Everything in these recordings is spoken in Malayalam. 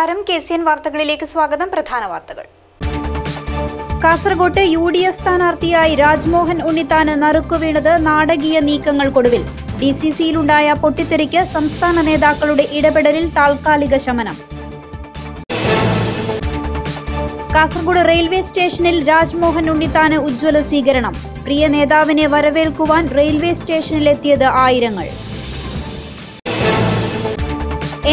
നമസ്കാരം. KCN വാർത്തകളിലേക്ക് സ്വാഗതം. പ്രധാന വാർത്തകൾ. കാസർഗോഡ് UDF സ്ഥാനാർത്ഥിയായി രാജ്മോഹൻ ഉണ്ണിത്താന് നറുക്കുവീണത് നാടകീയ നീക്കങ്ങൾക്കൊടുവിൽ. DCCയിലുണ്ടായ പൊട്ടിത്തെറിക്ക് സംസ്ഥാന നേതാക്കളുടെ ഇടപെടലിൽ താൽക്കാലിക ശമനം. കാസർഗോഡ് റെയിൽവേ സ്റ്റേഷനിൽ രാജ്മോഹൻ ഉണ്ണിത്താന് ഉജ്ജ്വല സ്വീകരണം. പ്രിയ നേതാവിനെ വരവേൽക്കുവാൻ റെയിൽവേ സ്റ്റേഷനിലെത്തിയത് ആയിരങ്ങൾ.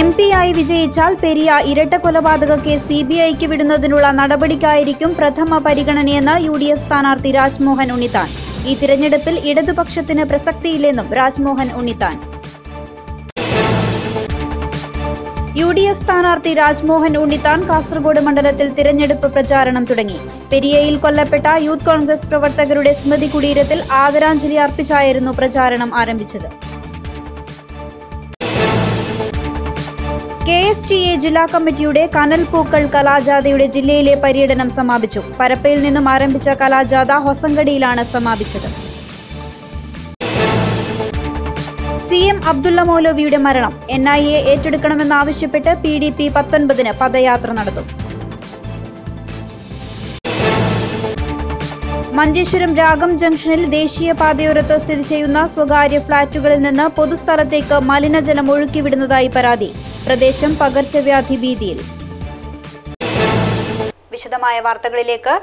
MP ആയി വിജയിച്ചാൽ പെരിയ ഇരട്ട കൊലപാതക കേസ് CBIക്ക് വിടുന്നതിനുള്ള നടപടിക്കായിരിക്കും പ്രഥമ പരിഗണനയെന്ന് UDF സ്ഥാനാർത്ഥി രാജ്മോഹൻ ഉണ്ണിത്താൻ. ഈ തിരഞ്ഞെടുപ്പിൽ ഇടതുപക്ഷത്തിന് പ്രസക്തിയില്ലെന്നും രാജ്മോഹൻ ഉണ്ണിത്താൻ. UDF സ്ഥാനാർത്ഥി രാജ്മോഹൻ ഉണ്ണിത്താൻ കാസർഗോഡ് മണ്ഡലത്തിൽ തിരഞ്ഞെടുപ്പ് പ്രചാരണം തുടങ്ങി. പെരിയയിൽ കൊല്ലപ്പെട്ട യൂത്ത് കോൺഗ്രസ് പ്രവർത്തകരുടെ സ്മൃതി കുടീരത്തിൽ ആദരാഞ്ജലി അർപ്പിച്ചായിരുന്നു പ്രചാരണം ആരംഭിച്ചത്. KSTA ജില്ലാ കമ്മിറ്റിയുടെ കനൽപൂക്കൾ കലാജാഥയുടെ ജില്ലയിലെ പര്യടനം സമാപിച്ചു. പരപ്പയിൽ നിന്നും ആരംഭിച്ച കലാജാഥ ഹൊസങ്കടിയിലാണ് സമാപിച്ചത്. CM അബ്ദുള്ള മൗലവിയുടെ മരണം. NIA ഏറ്റെടുക്കണമെന്നാവശ്യപ്പെട്ട് PDP 19 പദയാത്ര നടത്തും. മഞ്ചേശ്വരം രാഗം ജംഗ്ഷനിൽ ദേശീയപാതയോരത്ത് സ്ഥിതി ചെയ്യുന്ന സ്വകാര്യ ഫ്ളാറ്റുകളിൽ നിന്ന് പൊതുസ്ഥലത്തേക്ക് മലിനജലം ഒഴുക്കിവിടുന്നതായി പരാതി. പ്രദേശം പകർച്ചവ്യാധി ഭീതിയിൽ. വിശദമായ വാർത്തകളിലേക്ക്.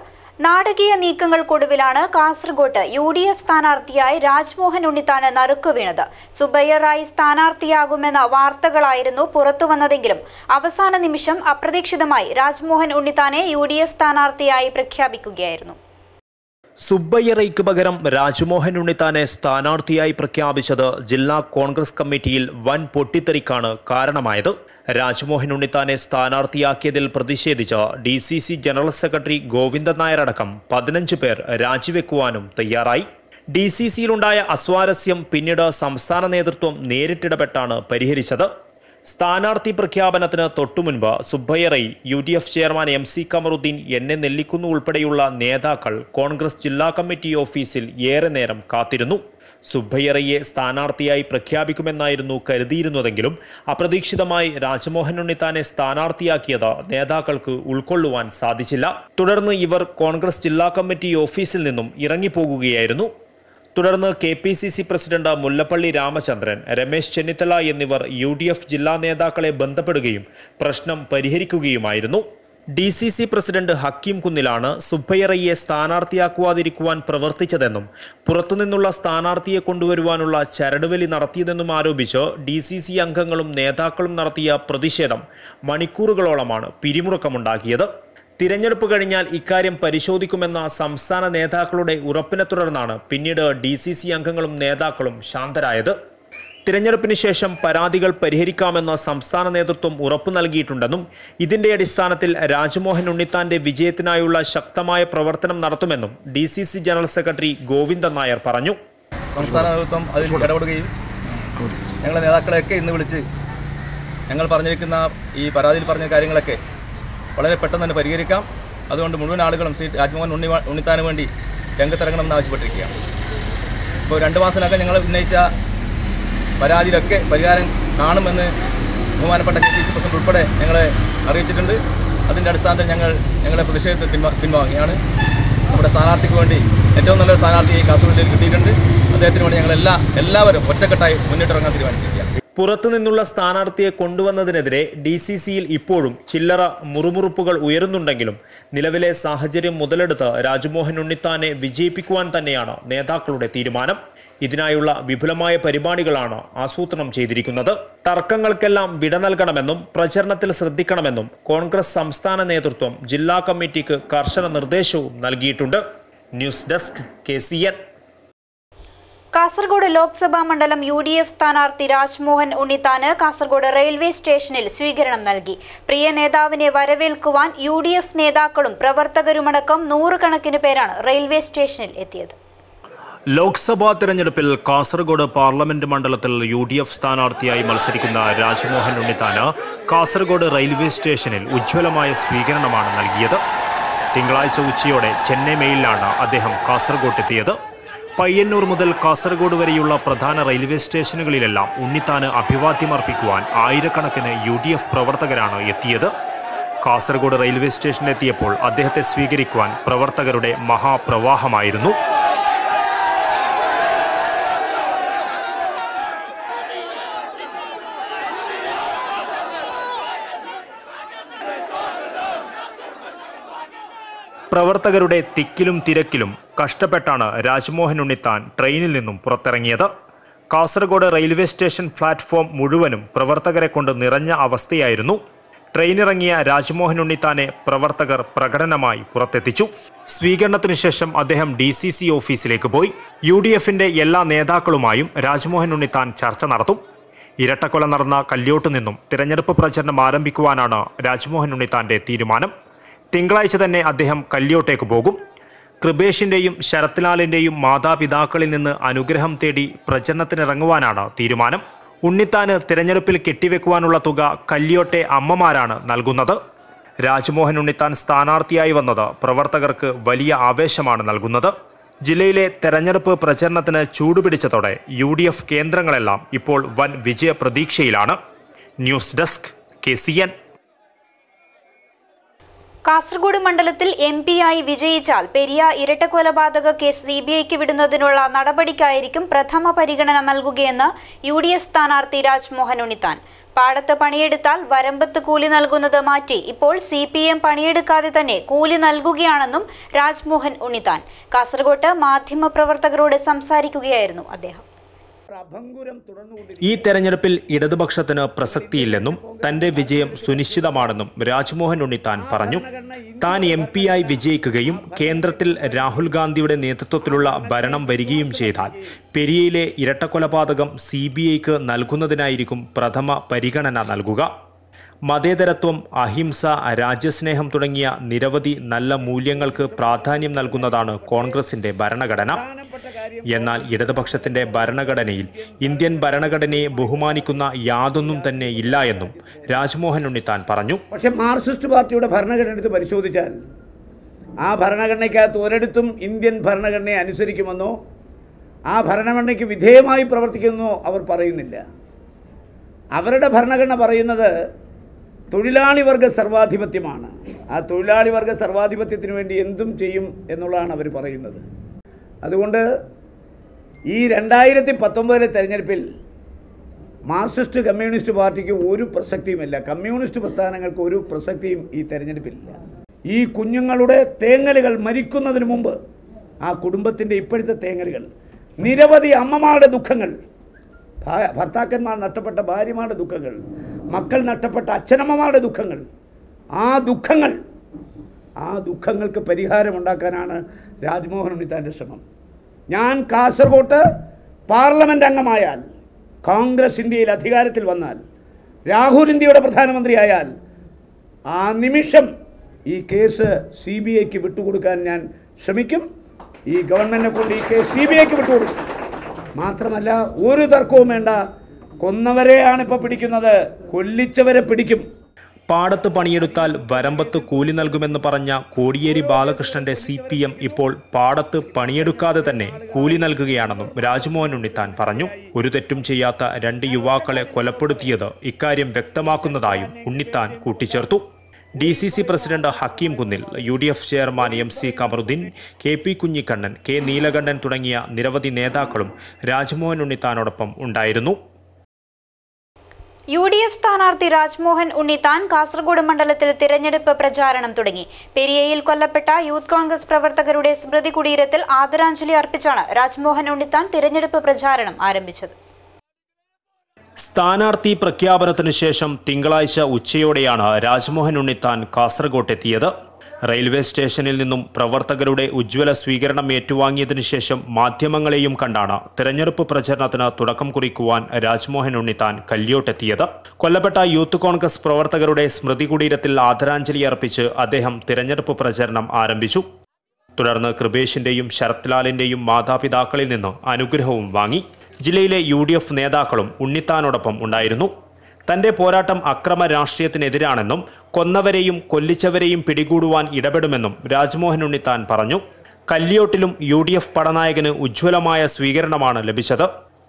നാടകീയ നീക്കങ്ങൾക്കൊടുവിലാണ് കാസർഗോഡ് UDF സ്ഥാനാർത്ഥിയായി രാജ്മോഹൻ ഉണ്ണിത്താന് നറുക്കുവീണത്. സുബയ്യറായി സ്ഥാനാർത്ഥിയാകുമെന്ന വാർത്തകളായിരുന്നു പുറത്തുവന്നതെങ്കിലും അവസാന നിമിഷം അപ്രതീക്ഷിതമായി രാജ്മോഹൻ ഉണ്ണിത്താനെ UDF സ്ഥാനാർത്ഥിയായി പ്രഖ്യാപിക്കുകയായിരുന്നു. സുബ്ബയ്യറയ്ക്ക് പകരം രാജ്മോഹൻ ഉണ്ണിത്താനെ സ്ഥാനാർത്ഥിയായി പ്രഖ്യാപിച്ചത് ജില്ലാ കോൺഗ്രസ് കമ്മിറ്റിയിൽ വൻ പൊട്ടിത്തെറിക്കാണ് കാരണമായത്. രാജ്മോഹൻ ഉണ്ണിത്താനെ സ്ഥാനാർത്ഥിയാക്കിയതിൽ പ്രതിഷേധിച്ച് DCC general secretary Govindan Nair അടക്കം 15 പേർ രാജിവെക്കുവാനും തയ്യാറായി. DCCയിലുണ്ടായ അസ്വാരസ്യം പിന്നീട് സംസ്ഥാന നേതൃത്വം നേരിട്ടിടപെട്ടാണ് പരിഹരിച്ചത്. സ്ഥാനാർത്ഥി പ്രഖ്യാപനത്തിന് തൊട്ടുമുൻപ് Subbayya Rai, UDF chairman MC Kamaruddin, NA Nellikkunnu ഉൾപ്പെടെയുള്ള നേതാക്കൾ കോൺഗ്രസ് ജില്ലാ കമ്മിറ്റി ഓഫീസിൽ ഏറെ നേരം കാത്തിരുന്നു. സുബ്ബയ്യറയെ സ്ഥാനാർത്ഥിയായി പ്രഖ്യാപിക്കുമെന്നായിരുന്നു കരുതിയിരുന്നതെങ്കിലും അപ്രതീക്ഷിതമായി രാജ്മോഹൻ ഉണ്ണിത്താനെ സ്ഥാനാർത്ഥിയാക്കിയത് നേതാക്കൾക്ക് ഉൾക്കൊള്ളുവാൻ സാധിച്ചില്ല. തുടർന്ന് ഇവർ കോൺഗ്രസ് ജില്ലാ കമ്മിറ്റി ഓഫീസിൽ നിന്നും ഇറങ്ങിപ്പോകുകയായിരുന്നു. തുടർന്ന് KPCC പ്രസിഡന്റ് മുല്ലപ്പള്ളി രാമചന്ദ്രൻ, രമേശ് ചെന്നിത്തല എന്നിവർ UDF ജില്ലാ നേതാക്കളെ ബന്ധപ്പെടുകയും പ്രശ്നം പരിഹരിക്കുകയുമായിരുന്നു. DCC പ്രസിഡന്റ് ഹക്കീം കുന്നിലാണ് സുബ്ബയ്യറയെ സ്ഥാനാർത്ഥിയാക്കുവാതിരിക്കുവാൻ പ്രവർത്തിച്ചതെന്നും പുറത്തുനിന്നുള്ള സ്ഥാനാർത്ഥിയെ കൊണ്ടുവരുവാനുള്ള ചരടുവലി നടത്തിയതെന്നും ആരോപിച്ച് DCC അംഗങ്ങളും നേതാക്കളും നടത്തിയ പ്രതിഷേധം മണിക്കൂറുകളോളമാണ് പിരിമുറുക്കമുണ്ടാക്കിയത്. തിരഞ്ഞെടുപ്പ് കഴിഞ്ഞാൽ ഇക്കാര്യം പരിശോധിക്കുമെന്ന സംസ്ഥാന നേതാക്കളുടെ ഉറപ്പിനെ തുടർന്നാണ് പിന്നീട് DCC അംഗങ്ങളും നേതാക്കളും ശാന്തരായത്. തിരഞ്ഞെടുപ്പിന് ശേഷം പരാതികൾ പരിഹരിക്കാമെന്ന് സംസ്ഥാന നേതൃത്വം ഉറപ്പു നൽകിയിട്ടുണ്ടെന്നും ഇതിന്റെ അടിസ്ഥാനത്തിൽ രാജ്മോഹൻ ഉണ്ണിത്താന്റെ വിജയത്തിനായുള്ള ശക്തമായ പ്രവർത്തനം നടത്തുമെന്നും DCC general secretary Govindan Nair പറഞ്ഞു. സംസ്ഥാന നേതൃത്വം അതിൽ ഇടപെടുകയും ഞങ്ങളുടെ നേതാക്കളെയൊക്കെ ഇന്ന് വിളിച്ച് ഞങ്ങൾ പറഞ്ഞിരിക്കുന്ന ഈ പരാതിയിൽ പറഞ്ഞ കാര്യങ്ങളൊക്കെ വളരെ പെട്ടെന്ന് തന്നെ പരിഹരിക്കാം. അതുകൊണ്ട് മുഴുവൻ ആളുകളും ശ്രീ രാജ്മോഹൻ ഉണ്ണിത്താന് വേണ്ടി രംഗത്തിറങ്ങണമെന്ന് ആവശ്യപ്പെട്ടിരിക്കുകയാണ്. ഇപ്പോൾ 2 മാസത്തിനകം ഞങ്ങൾ ഉന്നയിച്ച പരാതിയിലൊക്കെ പരിഹാരം കാണുമെന്ന് ബഹുമാനപ്പെട്ട KPCC പ്രസിഡന്റ് ഉൾപ്പെടെ ഞങ്ങളെ അറിയിച്ചിട്ടുണ്ട്. അതിൻ്റെ അടിസ്ഥാനത്തിൽ ഞങ്ങളുടെ പ്രതിഷേധത്തിൽ പിൻവാങ്ങുകയാണ്. നമ്മുടെ സ്ഥാനാർത്ഥിക്ക് വേണ്ടി ഏറ്റവും നല്ലൊരു സ്ഥാനാർത്ഥിയെ കാസർഗോഡിലേക്ക് കിട്ടിയിട്ടുണ്ട്. അദ്ദേഹത്തിന് വേണ്ടി എല്ലാവരും ഒറ്റക്കെട്ടായി മുന്നിട്ടിറങ്ങാൻ തീരുമാനിച്ചിരിക്കുകയാണ്. പുറത്തുനിന്നുള്ള സ്ഥാനാർത്ഥിയെ കൊണ്ടുവന്നതിനെതിരെ DCCയിൽ ഇപ്പോഴും ചില്ലറ മുറുമുറുപ്പുകൾ ഉയരുന്നുണ്ടെങ്കിലും നിലവിലെ സാഹചര്യം മുതലെടുത്ത് രാജ്മോഹൻ ഉണ്ണിത്താനെ വിജയിപ്പിക്കുവാൻ തന്നെയാണ് നേതാക്കളുടെ തീരുമാനം. ഇതിനായുള്ള വിപുലമായ പരിപാടികളാണ് ആസൂത്രണം ചെയ്തിരിക്കുന്നത്. തർക്കങ്ങൾക്കെല്ലാം വിട നൽകണമെന്നും പ്രചരണത്തിൽ ശ്രദ്ധിക്കണമെന്നും കോൺഗ്രസ് സംസ്ഥാന നേതൃത്വം ജില്ലാ കമ്മിറ്റിക്ക് കർശന നിർദ്ദേശവും നൽകിയിട്ടുണ്ട്. News desk KCN. Kasaragod Lok Sabha മണ്ഡലം UDF സ്ഥാനാർത്ഥി രാജ്മോഹൻ ഉണ്ണിത്താന് കാസർഗോഡ് റെയിൽവേ സ്റ്റേഷനിൽ സ്വീകരണം നൽകി. പ്രിയ നേതാവിനെ വരവേൽക്കുവാൻ UDF നേതാക്കളും പ്രവർത്തകരുമടക്കം 100 കണക്കിന് പേരാണ് റെയിൽവേ സ്റ്റേഷനിൽ എത്തിയത്. ലോക്സഭാ തെരഞ്ഞെടുപ്പിൽ കാസർഗോഡ് പാർലമെന്റ് മണ്ഡലത്തിൽ UDF സ്ഥാനാർത്ഥിയായി മത്സരിക്കുന്ന രാജ്മോഹൻ ഉണ്ണിത്താന് കാസർഗോഡ് റെയിൽവേ സ്റ്റേഷനിൽ ഉജ്ജ്വലമായ സ്വീകരണമാണ് നൽകിയത്. തിങ്കളാഴ്ച ഉച്ചയോടെ ചെന്നൈ മെയിലിലാണ് അദ്ദേഹം കാസർഗോട്ടെത്തിയത്. പയ്യന്നൂർ മുതൽ കാസർഗോഡ് വരെയുള്ള പ്രധാന റെയിൽവേ സ്റ്റേഷനുകളിലെല്ലാം ഉണ്ണിത്താന് അഭിവാദ്യമർപ്പിക്കുവാൻ ആയിരക്കണക്കിന് UDF പ്രവർത്തകരാണ് എത്തിയത്. കാസർഗോഡ് റെയിൽവേ സ്റ്റേഷനിലെത്തിയപ്പോൾ അദ്ദേഹത്തെ സ്വീകരിക്കുവാൻ പ്രവർത്തകരുടെ മഹാപ്രവാഹമായിരുന്നു. പ്രവർത്തകരുടെ തിക്കിലും തിരക്കിലും കഷ്ടപ്പെട്ടാണ് രാജ്മോഹൻ ഉണ്ണിത്താൻ ട്രെയിനിൽ നിന്നും പുറത്തിറങ്ങിയത്. കാസർഗോഡ് റെയിൽവേ സ്റ്റേഷൻ പ്ലാറ്റ്ഫോം മുഴുവനും പ്രവർത്തകരെ കൊണ്ട് നിറഞ്ഞ അവസ്ഥയായിരുന്നു. ട്രെയിനിറങ്ങിയ രാജ്മോഹൻ ഉണ്ണിത്താനെ പ്രവർത്തകർ പ്രകടനമായി പുറത്തെത്തിച്ചു. സ്വീകരണത്തിനു ശേഷം അദ്ദേഹം DCC ഓഫീസിലേക്ക് പോയി. UDFന്റെ എല്ലാ നേതാക്കളുമായും രാജ്മോഹൻ ഉണ്ണിത്താൻ ചർച്ച നടത്തും. ഇരട്ടക്കൊല നടന്ന കല്യോട്ട് നിന്നും തിരഞ്ഞെടുപ്പ് പ്രചരണം ആരംഭിക്കുവാനാണ് രാജ്മോഹൻ ഉണ്ണിത്താന്റെ തീരുമാനം. തിങ്കളാഴ്ച തന്നെ അദ്ദേഹം കല്യോട്ടേക്ക് പോകും. കൃപേഷിന്റെയും ശരത്ലാലിന്റെയും മാതാപിതാക്കളിൽ നിന്ന് അനുഗ്രഹം തേടി പ്രചരണത്തിനിറങ്ങുവാനാണ് തീരുമാനം. ഉണ്ണിത്താന് തിരഞ്ഞെടുപ്പിൽ കെട്ടിവെക്കുവാനുള്ള തുക കല്യോട്ടെ അമ്മമാരാണ് നൽകുന്നത്. രാജ്മോഹൻ ഉണ്ണിത്താൻ സ്ഥാനാർത്ഥിയായി വന്നത് പ്രവർത്തകർക്ക് വലിയ ആവേശമാണ് നൽകുന്നത്. ജില്ലയിലെ തെരഞ്ഞെടുപ്പ് പ്രചരണത്തിന് ചൂടുപിടിച്ചതോടെ UDF കേന്ദ്രങ്ങളെല്ലാം ഇപ്പോൾ വൻ വിജയ പ്രതീക്ഷയിലാണ്. News desk KCN. കാസർഗോഡ് മണ്ഡലത്തിൽ MP-ആയി വിജയിച്ചാൽ പെരിയ ഇരട്ടക്കൊലപാതക കേസ് CBIക്ക് വിടുന്നതിനുള്ള നടപടിക്കായിരിക്കും പ്രഥമ പരിഗണന നൽകുകയെന്ന് UDF സ്ഥാനാർത്ഥി രാജ്മോഹൻ ഉണ്ണിത്താൻ. പാടത്ത് പണിയെടുത്താൽ വരമ്പത്ത് കൂലി നൽകുന്നത് മാറ്റി ഇപ്പോൾ CPM പണിയെടുക്കാതെ തന്നെ കൂലി നൽകുകയാണെന്നും രാജ്മോഹൻ ഉണ്ണിത്താൻ കാസർഗോഡ് മാധ്യമപ്രവർത്തകരോട് സംസാരിക്കുകയായിരുന്നു അദ്ദേഹം. ഈ തെരഞ്ഞെടുപ്പിൽ ഇടതുപക്ഷത്തിന് പ്രസക്തിയില്ലെന്നും തന്റെ വിജയം സുനിശ്ചിതമാണെന്നും രാജ്മോഹൻ ഉണ്ണിത്താൻ പറഞ്ഞു. താൻ MP-ആയി വിജയിക്കുകയും കേന്ദ്രത്തിൽ രാഹുൽ ഗാന്ധിയുടെ നേതൃത്വത്തിലുള്ള ഭരണം വരികയും ചെയ്താൽ പെരിയയിലെ ഇരട്ടക്കൊലപാതകം CBIക്ക് നൽകുന്നതിനായിരിക്കും പ്രഥമ പരിഗണന നൽകുക. മതേതരത്വം, അഹിംസ, രാജ്യസ്നേഹം തുടങ്ങിയ നിരവധി നല്ല മൂല്യങ്ങൾക്ക് പ്രാധാന്യം നൽകുന്നതാണ് കോൺഗ്രസിന്റെ ഭരണഘടന. എന്നാൽ ഇടതുപക്ഷത്തിന്റെ ഭരണഘടനയിൽ ഇന്ത്യൻ ഭരണഘടനയെ ബഹുമാനിക്കുന്ന യാതൊന്നും തന്നെ ഇല്ല എന്നും രാജ്മോഹൻ ഉണ്ണിത്താൻ പറഞ്ഞു. പക്ഷേ മാർക്സിസ്റ്റ് പാർട്ടിയുടെ ഭരണഘടന എടുത്ത് പരിശോധിച്ചാൽ ആ ഭരണഘടനയ്ക്കകത്ത് ഒരിടത്തും ഇന്ത്യൻ ഭരണഘടനയെ അനുസരിക്കുമെന്നോ ആ ഭരണഘടനയ്ക്ക് വിധേയമായി പ്രവർത്തിക്കുമെന്നോ അവർ പറയുന്നില്ല. അവരുടെ ഭരണഘടന പറയുന്നത് തൊഴിലാളി വർഗ സർവാധിപത്യമാണ്. ആ തൊഴിലാളി വർഗ സർവാധിപത്യത്തിന് വേണ്ടി എന്തും ചെയ്യും എന്നുള്ളതാണ് അവർ പറയുന്നത്. അതുകൊണ്ട് ഈ 2019 തെരഞ്ഞെടുപ്പിൽ മാർക്സിസ്റ്റ് കമ്മ്യൂണിസ്റ്റ് പാർട്ടിക്ക് ഒരു പ്രസക്തിയുമില്ല. കമ്മ്യൂണിസ്റ്റ് പ്രസ്ഥാനങ്ങൾക്ക് ഒരു പ്രസക്തിയും ഈ തെരഞ്ഞെടുപ്പിലില്ല. ഈ കുഞ്ഞുങ്ങളുടെ തേങ്ങലുകൾ മരിക്കുന്നതിന് മുമ്പ് ആ കുടുംബത്തിൻ്റെ ഇപ്പോഴത്തെ തേങ്ങലുകൾ, നിരവധി അമ്മമാരുടെ ദുഃഖങ്ങൾ, ഭർത്താക്കന്മാർ നഷ്ടപ്പെട്ട ഭാര്യമാരുടെ ദുഃഖങ്ങൾ, മക്കൾ നഷ്ടപ്പെട്ട അച്ഛനമ്മമാരുടെ ദുഃഖങ്ങൾ, ആ ദുഃഖങ്ങൾക്ക് പരിഹാരമുണ്ടാക്കാനാണ് രാജ്മോഹൻ ഉണ്ണിത്താൻ്റെ ശ്രമം. ഞാൻ കാസർഗോട്ട് പാർലമെൻറ്റ് അംഗമായാൽ, കോൺഗ്രസ് ഇന്ത്യയിൽ അധികാരത്തിൽ വന്നാൽ, രാഹുൽ ഇന്ത്യയുടെ പ്രധാനമന്ത്രിയായാൽ ആ നിമിഷം ഈ കേസ് CBIക്ക് വിട്ടുകൊടുക്കാൻ ഞാൻ ശ്രമിക്കും. ഈ ഗവൺമെൻറ്റിനെ കൊണ്ട് ഈ കേസ് CBIക്ക് വിട്ടുകൊടുക്കും. മാത്രമല്ല ഒരു തർക്കവും വേണ്ട, കൊന്നവരെയാണ് ഇപ്പോൾ പിടിക്കുന്നത്, കൊല്ലിച്ചവരെ പിടിക്കും. പാടത്ത് പണിയെടുത്താൽ വരമ്പത്ത് കൂലി നൽകുമെന്ന് പറഞ്ഞ കോടിയേരി ബാലകൃഷ്ണന്റെ CPM ഇപ്പോൾ പാടത്ത് പണിയെടുക്കാതെ തന്നെ കൂലി നൽകുകയാണെന്നും രാജ്മോഹൻ ഉണ്ണിത്താൻ പറഞ്ഞു. ഒരു തെറ്റും ചെയ്യാത്ത 2 യുവാക്കളെ കൊലപ്പെടുത്തിയത് ഇക്കാര്യം വ്യക്തമാക്കുന്നതായും ഉണ്ണിത്താൻ കൂട്ടിച്ചേർത്തു. DCC president Hakeem Kunnil, UDF chairman MC Kamaruddin, KP Kunhikannan, K Neelakantan തുടങ്ങിയ നിരവധി നേതാക്കളും രാജ്മോഹൻ ഉണ്ണിത്താനോടൊപ്പം ഉണ്ടായിരുന്നു. UDF സ്ഥാനാർത്ഥി രാജ്മോഹൻ ഉണ്ണിത്താൻ കാസർഗോഡ് മണ്ഡലത്തിൽ തിരഞ്ഞെടുപ്പ് പ്രചാരണം തുടങ്ങി. പെരിയയിൽ കൊല്ലപ്പെട്ട യൂത്ത് കോൺഗ്രസ് പ്രവർത്തകരുടെ സ്മൃതി കുടീരത്തിൽ ആദരാഞ്ജലി അർപ്പിച്ചാണ് രാജ്മോഹൻ ഉണ്ണിത്താൻ തിരഞ്ഞെടുപ്പ് പ്രചാരണം ആരംഭിച്ചത്. സ്ഥാനാർത്ഥി പ്രഖ്യാപനത്തിനു ശേഷം തിങ്കളാഴ്ച ഉച്ചയോടെയാണ് രാജ്മോഹൻ ഉണ്ണിത്താൻ കാസർഗോട്ടെത്തിയത്. റെയിൽവേ സ്റ്റേഷനിൽ നിന്നും പ്രവർത്തകരുടെ ഉജ്ജ്വല സ്വീകരണം ഏറ്റുവാങ്ങിയതിനു ശേഷം മാധ്യമങ്ങളെയും കണ്ടാണ് തെരഞ്ഞെടുപ്പ് പ്രചരണത്തിന് തുടക്കം കുറിക്കുവാൻ രാജ്മോഹൻ ഉണ്ണിത്താൻ കല്യോട്ടെത്തിയത്. കൊല്ലപ്പെട്ട യൂത്ത് കോൺഗ്രസ് പ്രവർത്തകരുടെ സ്മൃതി കുടീരത്തിൽ ആദരാഞ്ജലി അർപ്പിച്ച് അദ്ദേഹം തിരഞ്ഞെടുപ്പ് പ്രചരണം ആരംഭിച്ചു. തുടർന്ന് കൃപേഷിന്റെയും ശരത്ലാലിന്റെയും മാതാപിതാക്കളിൽ നിന്ന് അനുഗ്രഹവും വാങ്ങി. ജില്ലയിലെ UDF നേതാക്കളും ഉണ്ണിത്താനോടൊപ്പം ഉണ്ടായിരുന്നു. തന്റെ പോരാട്ടം അക്രമ രാഷ്ട്രീയത്തിനെതിരാണെന്നും കൊന്നവരെയും കൊല്ലിച്ചവരെയും പിടികൂടുവാൻ ഇടപെടുമെന്നും രാജ്മോഹൻ ഉണ്ണിത്താൻ പറഞ്ഞു. കല്യോട്ടിലും UDF പടനായകന് ഉജ്ജ്വലമായ സ്വീകരണമാണ് ലഭിച്ചത്.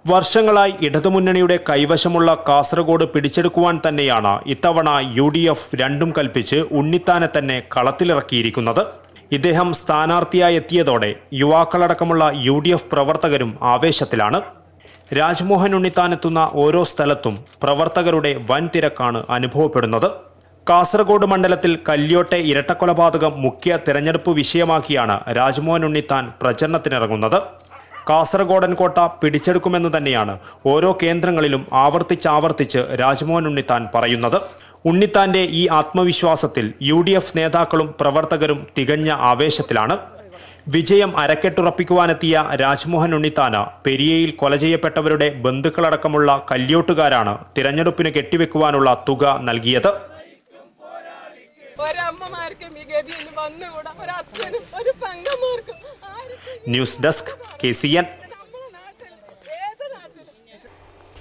വർഷങ്ങളായി ഇടതുമുന്നണിയുടെ കൈവശമുള്ള കാസർഗോഡ് പിടിച്ചെടുക്കുവാൻ തന്നെയാണ് ഇത്തവണ UDF രണ്ടും കൽപ്പിച്ച് ഉണ്ണിത്താനെ തന്നെ കളത്തിലിറക്കിയിരിക്കുന്നത്. ഇദ്ദേഹം സ്ഥാനാർത്ഥിയായി എത്തിയതോടെ യുവാക്കളടക്കമുള്ള UDF പ്രവർത്തകരും ആവേശത്തിലാണ്. രാജ്മോഹൻ ഉണ്ണിത്താൻ എത്തുന്ന ഓരോ സ്ഥലത്തും പ്രവർത്തകരുടെ വൻ തിരക്കാണ് അനുഭവപ്പെടുന്നത്. കാസർഗോഡ് മണ്ഡലത്തിൽ കല്യോട്ടെ ഇരട്ടക്കൊലപാതകം മുഖ്യ തെരഞ്ഞെടുപ്പ് വിഷയമാക്കിയാണ് രാജ്മോഹൻ ഉണ്ണിത്താൻ പ്രചരണത്തിനിറങ്ങുന്നത്. കാസർഗോഡൻ കോട്ട പിടിച്ചെടുക്കുമെന്ന് തന്നെയാണ് ഓരോ കേന്ദ്രങ്ങളിലും ആവർത്തിച്ച് രാജ്മോഹൻ ഉണ്ണിത്താൻ പറയുന്നത്. ഉണ്ണിത്താന്റെ ഈ ആത്മവിശ്വാസത്തിൽ UDF നേതാക്കളും പ്രവർത്തകരും തികഞ്ഞ ആവേശത്തിലാണ്. വിജയം അരക്കെട്ടുറപ്പിക്കുവാനെത്തിയ രാജ്മോഹൻ ഉണ്ണിത്താന് പെരിയയിൽ കൊല ചെയ്യപ്പെട്ടവരുടെ ബന്ധുക്കളടക്കമുള്ള കല്യോട്ടുകാരാണ് തിരഞ്ഞെടുപ്പിന് കെട്ടിവെക്കുവാനുള്ള തുക നൽകിയത്. News desk KCN.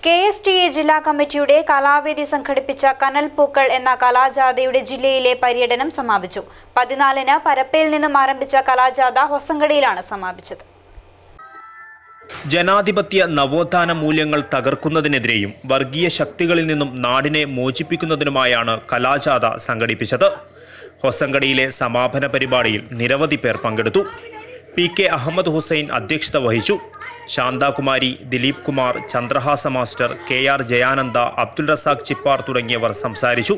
KSTA ജില്ലാ കമ്മിറ്റിയുടെ കലാവേദി സംഘടിപ്പിച്ച കനൽപ്പൂക്കൾ എന്ന കലാജാഥയുടെ ജില്ലയിലെ പര്യടനം സമാപിച്ചു. 14-ന് പരപ്പയിൽ നിന്നും ആരംഭിച്ച കലാജാഥ ഹൊസങ്കടിയിലാണ് സമാപിച്ചത്. ജനാധിപത്യ നവോത്ഥാന മൂല്യങ്ങൾ തകർക്കുന്നതിനെതിരെയും വർഗീയ ശക്തികളിൽ നിന്നും നാടിനെ മോചിപ്പിക്കുന്നതിനുമായാണ് കലാജാഥ സംഘടിപ്പിച്ചത്. ഹൊസങ്കടിയിലെ സമാപന പരിപാടിയിൽ നിരവധി പേർ പങ്കെടുത്തു. PK അഹമ്മദ് ഹുസൈൻ അധ്യക്ഷത വഹിച്ചു. ശാന്താകുമാരി, ദിലീപ് കുമാർ, ചന്ദ്രഹാസ മാസ്റ്റർ, KR ജയാനന്ദ, അബ്ദുൾ റസാഖ് ചിപ്പാർ തുടങ്ങിയവർ സംസാരിച്ചു.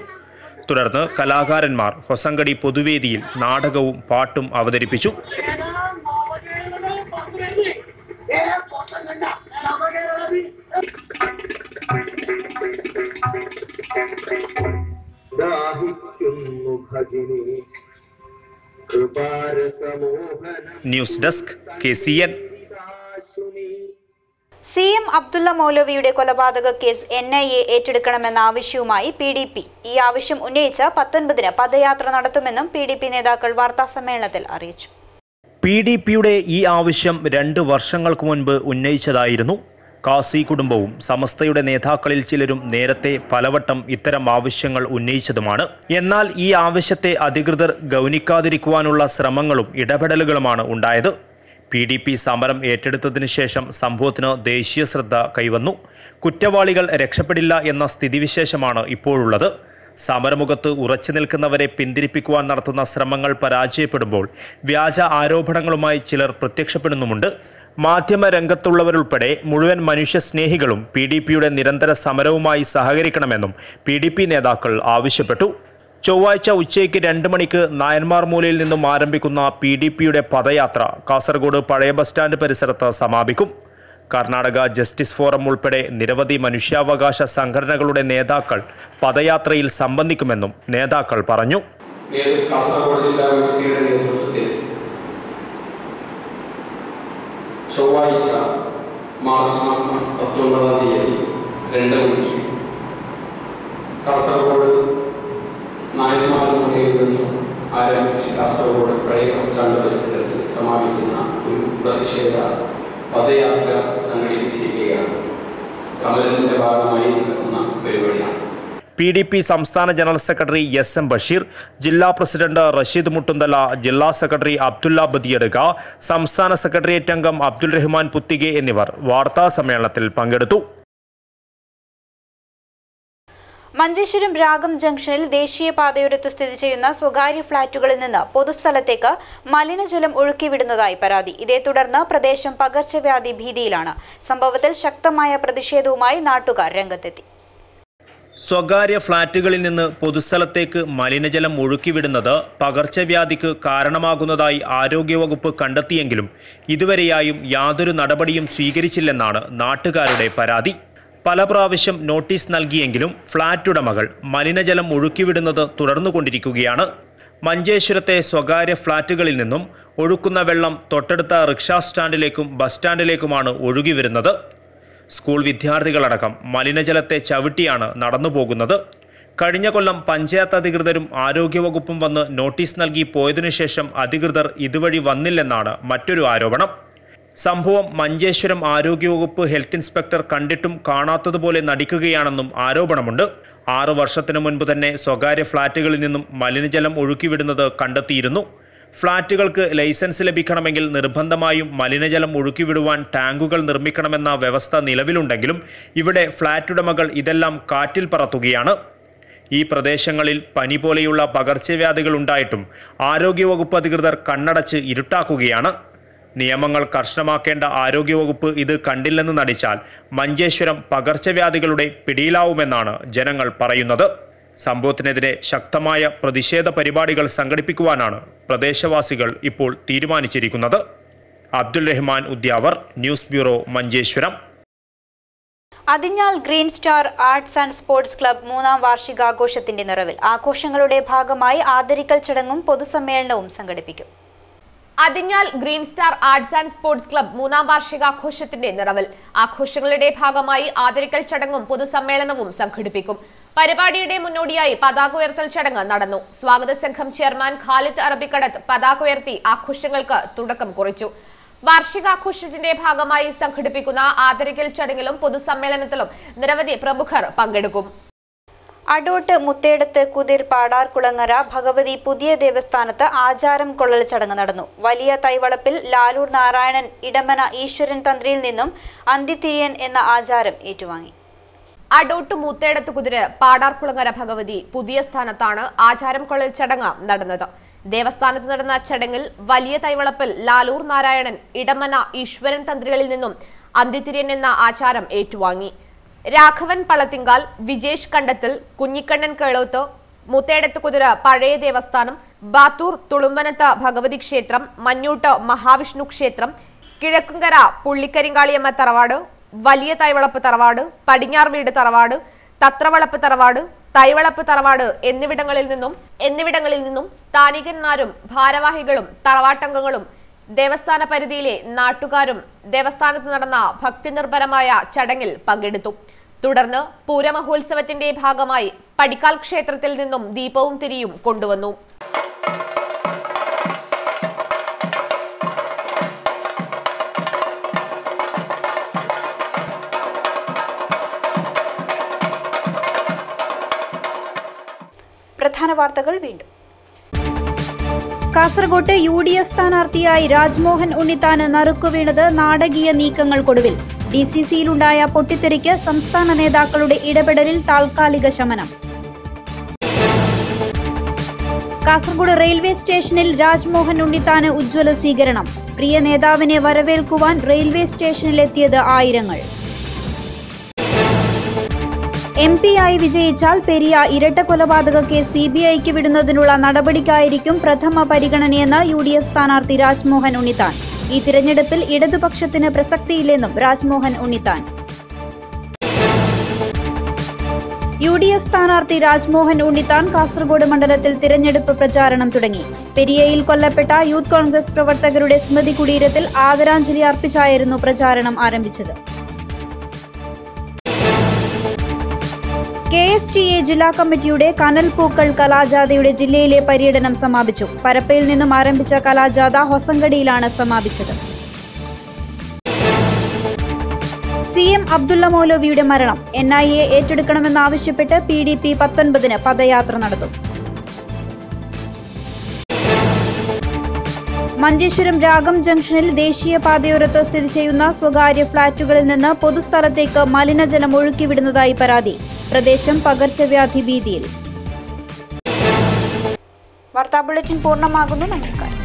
തുടർന്ന് കലാകാരന്മാർ ഹൊസങ്കടി പൊതുവേദിയിൽ നാടകവും പാട്ടും അവതരിപ്പിച്ചു. News desk KCN. CM Abdulla മൗലവിയുടെ കൊലപാതക കേസ് NIA ഏറ്റെടുക്കണമെന്ന ആവശ്യവുമായി PDP. ഈ ആവശ്യം ഉന്നയിച്ച് 19-ന് പദയാത്ര നടത്തുമെന്നും PDP നേതാക്കൾ വാർത്താസമ്മേളനത്തിൽ അറിയിച്ചു. PDPയുടെ ഈ ആവശ്യം 2 വർഷങ്ങൾക്ക് മുൻപ് ഉന്നയിച്ചതായിരുന്നു. കാസി കുടുംബവും സമസ്തയുടെ നേതാക്കളിൽ ചിലരും നേരത്തെ പലവട്ടം ഇത്തരം ആവശ്യങ്ങൾ ഉന്നയിച്ചതുമാണ്. എന്നാൽ ഈ ആവശ്യത്തെ അധികൃതർ ഗൗനിക്കാതിരിക്കുവാനുള്ള ശ്രമങ്ങളും ഇടപെടലുകളുമാണ് ഉണ്ടായത്. PDP സമരം ഏറ്റെടുത്തതിനു ശേഷം സംഭവത്തിന് ദേശീയ ശ്രദ്ധ കൈവന്നു. കുറ്റവാളികൾ രക്ഷപ്പെടില്ല എന്ന സ്ഥിതിവിശേഷമാണ് ഇപ്പോഴുള്ളത്. സമരമുഖത്ത് ഉറച്ചു നിൽക്കുന്നവരെ പിന്തിരിപ്പിക്കുവാൻ നടത്തുന്ന ശ്രമങ്ങൾ പരാജയപ്പെടുമ്പോൾ വ്യാജ ആരോപണങ്ങളുമായി ചിലർ പ്രത്യക്ഷപ്പെടുന്നുമുണ്ട്. മാധ്യമ രംഗത്തുള്ളവരുൾപ്പെടെ മുഴുവൻ മനുഷ്യസ്നേഹികളും PDPയുടെ നിരന്തര സമരവുമായി സഹകരിക്കണമെന്നും PDP നേതാക്കൾ ആവശ്യപ്പെട്ടു. ചൊവ്വാഴ്ച ഉച്ചയ്ക്ക് 2 മണിക്ക് നായന്മാർ മൂലയിൽ നിന്നും ആരംഭിക്കുന്ന PDPയുടെ പദയാത്ര കാസർഗോഡ് പഴയ ബസ് സ്റ്റാൻഡ് പരിസരത്ത് സമാപിക്കും. കർണാടക ജസ്റ്റിസ് ഫോറം ഉൾപ്പെടെ നിരവധി മനുഷ്യാവകാശ സംഘടനകളുടെ നേതാക്കൾ പദയാത്രയിൽ സംബന്ധിക്കുമെന്നും നേതാക്കൾ പറഞ്ഞു. ചൊവ്വാഴ്ച മാർച്ച് മാസം 19-ാം തീയതി 2 മണിക്ക് കാസർഗോഡ് നായന്മാർ മൂലയിൽ നിന്നും ആരംഭിച്ച് കാസർഗോഡ് പഴയ ബസ് സ്റ്റാൻഡ് പരിസരത്ത് സമാപിക്കുന്ന ഒരു പ്രതിഷേധ പദയാത്ര സംഘടിപ്പിച്ചിരിക്കുകയാണ്. സമരത്തിന്റെ ഭാഗമായി നടക്കുന്ന പരിപാടിയാണ്. PDP സംസ്ഥാന ജനറൽ സെക്രട്ടറി SM ബഷീർ, ജില്ലാ പ്രസിഡന്റ് റഷീദ് മുട്ടുന്തല, ജില്ലാ സെക്രട്ടറി അബ്ദുള്ള ബദിയടുക, സംസ്ഥാന സെക്രട്ടേറിയറ്റ് അംഗം അബ്ദുൾ റഹ്മാൻ പുത്തികെ എന്നിവർ വാർത്താ സമ്മേളനത്തിൽ പങ്കെടുത്തു. മഞ്ചേശ്വരം രാഗം ജംഗ്ഷനിൽ ദേശീയപാതയോരത്ത് സ്ഥിതി ചെയ്യുന്ന സ്വകാര്യ ഫ്ളാറ്റുകളിൽ നിന്ന് പൊതുസ്ഥലത്തേക്ക് മലിനജലം ഒഴുക്കിവിടുന്നതായി പരാതി. ഇതേ തുടർന്ന് പ്രദേശം പകർച്ചവ്യാധി ഭീതിയിലാണ്. സംഭവത്തിൽ ശക്തമായ പ്രതിഷേധവുമായി നാട്ടുകാർ രംഗത്തെത്തി. സ്വകാര്യ ഫ്ളാറ്റുകളിൽ നിന്ന് പൊതുസ്ഥലത്തേക്ക് മലിനജലം ഒഴുക്കിവിടുന്നത് പകർച്ചവ്യാധിക്ക് കാരണമാകുന്നതായി ആരോഗ്യവകുപ്പ് കണ്ടെത്തിയെങ്കിലും ഇതുവരെയായും യാതൊരു നടപടിയും സ്വീകരിച്ചില്ലെന്നാണ് നാട്ടുകാരുടെ പരാതി. പല പ്രാവശ്യം നോട്ടീസ് നൽകിയെങ്കിലും ഫ്ളാറ്റ് ഉടമകൾ മലിനജലം ഒഴുക്കിവിടുന്നത് തുടർന്നുകൊണ്ടിരിക്കുകയാണ്. മഞ്ചേശ്വരത്തെ സ്വകാര്യ ഫ്ളാറ്റുകളിൽ നിന്നും ഒഴുക്കുന്ന വെള്ളം തൊട്ടടുത്ത റിക്ഷാ സ്റ്റാൻഡിലേക്കും ബസ് സ്റ്റാൻഡിലേക്കുമാണ് ഒഴുകിവരുന്നത്. സ്കൂൾ വിദ്യാർത്ഥികളടക്കം മലിനജലത്തെ ചവിട്ടിയാണ് നടന്നു പോകുന്നത്. കഴിഞ്ഞ കൊല്ലം പഞ്ചായത്ത് അധികൃതരും ആരോഗ്യവകുപ്പും വന്ന് നോട്ടീസ് നൽകി പോയതിനു ശേഷം അധികൃതർ ഇതുവഴി വന്നില്ലെന്നാണ് മറ്റൊരു ആരോപണം. സംഭവം മഞ്ചേശ്വരം ആരോഗ്യവകുപ്പ് ഹെൽത്ത് ഇൻസ്പെക്ടർ കണ്ടിട്ടും കാണാത്തതുപോലെ നടിക്കുകയാണെന്നും ആരോപണമുണ്ട്. 6 വർഷത്തിനു മുൻപ് തന്നെ സ്വകാര്യ ഫ്ളാറ്റുകളിൽ നിന്നും മലിനജലം ഒഴുക്കിവിടുന്നത് കണ്ടെത്തിയിരുന്നു. ഫ്ളാറ്റുകൾക്ക് ലൈസൻസ് ലഭിക്കണമെങ്കിൽ നിർബന്ധമായും മലിനജലം ഒഴുക്കിവിടുവാൻ ടാങ്കുകൾ നിർമ്മിക്കണമെന്ന വ്യവസ്ഥ നിലവിലുണ്ടെങ്കിലും ഇവിടെ ഫ്ളാറ്റ് ഉടമകൾ ഇതെല്ലാം കാറ്റിൽ പറത്തുകയാണ്. ഈ പ്രദേശങ്ങളിൽ പനി പോലെയുള്ള പകർച്ചവ്യാധികൾ ഉണ്ടായിട്ടും ആരോഗ്യവകുപ്പ് അധികൃതർ കണ്ണടച്ച് ഇരുട്ടാക്കുകയാണ്. നിയമങ്ങൾ കർശനമാക്കേണ്ട ആരോഗ്യവകുപ്പ് ഇത് കണ്ടില്ലെന്ന് നടിച്ചാൽ മഞ്ചേശ്വരം പകർച്ചവ്യാധികളുടെ പിടിയിലാവുമെന്നാണ് ജനങ്ങൾ പറയുന്നത്. സംഭവത്തിനെതിരെ ശക്തമായ പ്രതിഷേധ പരിപാടികൾ സംഘടിപ്പിക്കുവാനാണ് പ്രദേശവാസികൾ ഇപ്പോൾ തീരുമാനിച്ചിരിക്കുന്നത്. Abdul Rahman Udyavar, news bureau, Manjeshwaram. Athinjal green star arts and sports club 3ാം വാർഷികാഘോഷത്തിന്റെ നിറവിൽ ആഘോഷങ്ങളുടെ ഭാഗമായി ആദരിക്കൽ ചടങ്ങും പൊതുസമ്മേളനവും സംഘടിപ്പിക്കും. Athinjal green star arts and sports club 3ാം വാർഷികാഘോഷത്തിന്റെ നിറവിൽ ആഘോഷങ്ങളുടെ ഭാഗമായി ആദരിക്കൽ ചടങ്ങും പൊതുസമ്മേളനവും സംഘടിപ്പിക്കും. പരിപാടിയുടെ മുന്നോടിയായി പതാക ഉയർത്തൽ ചടങ്ങ് നടന്നു. സ്വാഗത സംഘം ചെയർമാൻ ഖാലിദ് അറബിക്കടത്ത് പതാക ഉയർത്തി ആഘോഷങ്ങൾക്ക് തുടക്കം കുറിച്ചു. വാർഷികാഘോഷത്തിന്റെ ഭാഗമായി സംഘടിപ്പിക്കുന്ന ആദരിക്കൽ ചടങ്ങിലും പൊതുസമ്മേളനത്തിലും നിരവധി പ്രമുഖർ പങ്കെടുക്കും. അടോട്ട് മുത്തേടത്ത് കുതിർ പാടാർകുളങ്ങര ഭഗവതി പുതിയ ദേവസ്ഥാനത്ത് ആചാരം കൊള്ളൽ ചടങ്ങ് നടന്നു. വലിയ തൈവളപ്പിൽ ലാലൂർ നാരായണൻ ഇടമന ഈശ്വരൻ തന്ത്രിയിൽ നിന്നും അന്തിതിരിയൻ എന്ന ആചാരം ഏറ്റുവാങ്ങി. അടോട്ട് മുത്തേടത്ത് കുതിര പാടാർകുളങ്ങര ഭഗവതി പുതിയ സ്ഥാനത്താണ് ആചാരം കൊള്ളൽ ചടങ്ങ് നടന്നത്. ദേവസ്ഥാനത്ത് നടന്ന ചടങ്ങിൽ വലിയ തൈവളപ്പിൽ ലാലൂർ നാരായണൻ ഇടമന ഈശ്വരൻ തന്ത്രികളിൽ നിന്നും അന്തിതിരിയൻ എന്ന ആചാരം ഏറ്റുവാങ്ങി. രാഘവൻ പളത്തിങ്കാൽ, വിജേഷ് കണ്ടത്തിൽ, കുഞ്ഞിക്കണ്ണൻ കേളോത്ത്, മുത്തേടത്ത് കുതിര പഴയ ദേവസ്ഥാനം, ബാത്തൂർ തുളുമ്പനത്ത് ഭഗവതി ക്ഷേത്രം, മഞ്ഞൂട്ട് മഹാവിഷ്ണു ക്ഷേത്രം, കിഴക്കുംകര പുള്ളിക്കരിങ്കാളിയമ്മ തറവാട്, വലിയ തൈവളപ്പ് തറവാട്, പടിഞ്ഞാർ വീട് തറവാട്, തത്രവളപ്പ് തറവാട്, തൈവളപ്പ് തറവാട് എന്നിവിടങ്ങളിൽ നിന്നും സ്ഥാനികന്മാരും ഭാരവാഹികളും തറവാട്ടംഗങ്ങളും ദേവസ്ഥാന പരിധിയിലെ നാട്ടുകാരും ദേവസ്ഥാനത്ത് നടന്ന ഭക്തിനിർഭരമായ ചടങ്ങിൽ പങ്കെടുത്തു. തുടർന്ന് പൂരമഹോത്സവത്തിന്റെ ഭാഗമായി പടിക്കാൽ ക്ഷേത്രത്തിൽ നിന്നും ദീപവും തിരിയും കൊണ്ടുവന്നു. പ്രധാന വാർത്തകൾ വീണ്ടും. കാസർകോട്ട് UDF സ്ഥാനാർത്ഥിയായി രാജ്മോഹൻ ഉണ്ണിത്താന് നറുക്കുവീണത് നാടകീയ നീക്കങ്ങൾക്കൊടുവിൽ. DCCയിലുണ്ടായ പൊട്ടിത്തെറിക്ക് സംസ്ഥാന നേതാക്കളുടെ ഇടപെടലിൽ താൽക്കാലിക ശമനം. കാസർഗോഡ് റെയിൽവേ സ്റ്റേഷനിൽ രാജ്മോഹൻ ഉണ്ണിത്താന് ഉജ്ജ്വല സ്വീകരണം. പ്രിയ നേതാവിനെ വരവേൽക്കുവാൻ റെയിൽവേ സ്റ്റേഷനിലെത്തിയത് ആയിരങ്ങൾ. MP ആയി വിജയിച്ചാൽ പെരിയ ഇരട്ട കൊലപാതക കേസ് CBIക്ക് വിടുന്നതിനുള്ള നടപടിക്കായിരിക്കും പ്രഥമ പരിഗണനയെന്ന് UDF സ്ഥാനാർത്ഥി രാജ്മോഹൻ ഉണ്ണിത്താൻ. ഈ തിരഞ്ഞെടുപ്പിൽ ഇടതുപക്ഷത്തിന് പ്രസക്തിയില്ലെന്നും രാജ്മോഹൻ ഉണ്ണിത്താൻ. UDF സ്ഥാനാർത്ഥി രാജ്മോഹൻ ഉണ്ണിത്താൻ കാസർഗോഡ് മണ്ഡലത്തിൽ തിരഞ്ഞെടുപ്പ് പ്രചാരണം തുടങ്ങി. പെരിയയിൽ കൊല്ലപ്പെട്ട യൂത്ത് കോൺഗ്രസ് പ്രവർത്തകരുടെ സ്മൃതി കുടീരത്തിൽ ആദരാഞ്ജലി അർപ്പിച്ചായിരുന്നു പ്രചാരണം ആരംഭിച്ചത്. KSTA ജില്ലാ കമ്മിറ്റിയുടെ കനൽ പൂക്കൾ കലാജാഥയുടെ ജില്ലയിലെ പര്യടനം സമാപിച്ചു. പരപ്പയിൽ നിന്നും ആരംഭിച്ച കലാജാഥ ഹൊസങ്കടിയിലാണ് സമാപിച്ചത്. CM അബ്ദുള്ള മൗലവിയുടെ മരണം NIA ഏറ്റെടുക്കണമെന്നാവശ്യപ്പെട്ട് PDP 19 പദയാത്ര നടത്തും. മഞ്ചേശ്വരം രാഗം ജംഗ്ഷനിൽ ദേശീയപാതയോരത്ത് സ്ഥിതി ചെയ്യുന്ന സ്വകാര്യ ഫ്ളാറ്റുകളിൽ നിന്ന് പൊതുസ്ഥലത്തേക്ക് മലിനജലം ഒഴുക്കിവിടുന്നതായി പരാതി. പ്രദേശം പകർച്ചവ്യാധി ഭീതിയിൽ. വാർത്താ ബുള്ളറ്റിൻ പൂർണ്ണമാകുന്നു. നമസ്കാരം.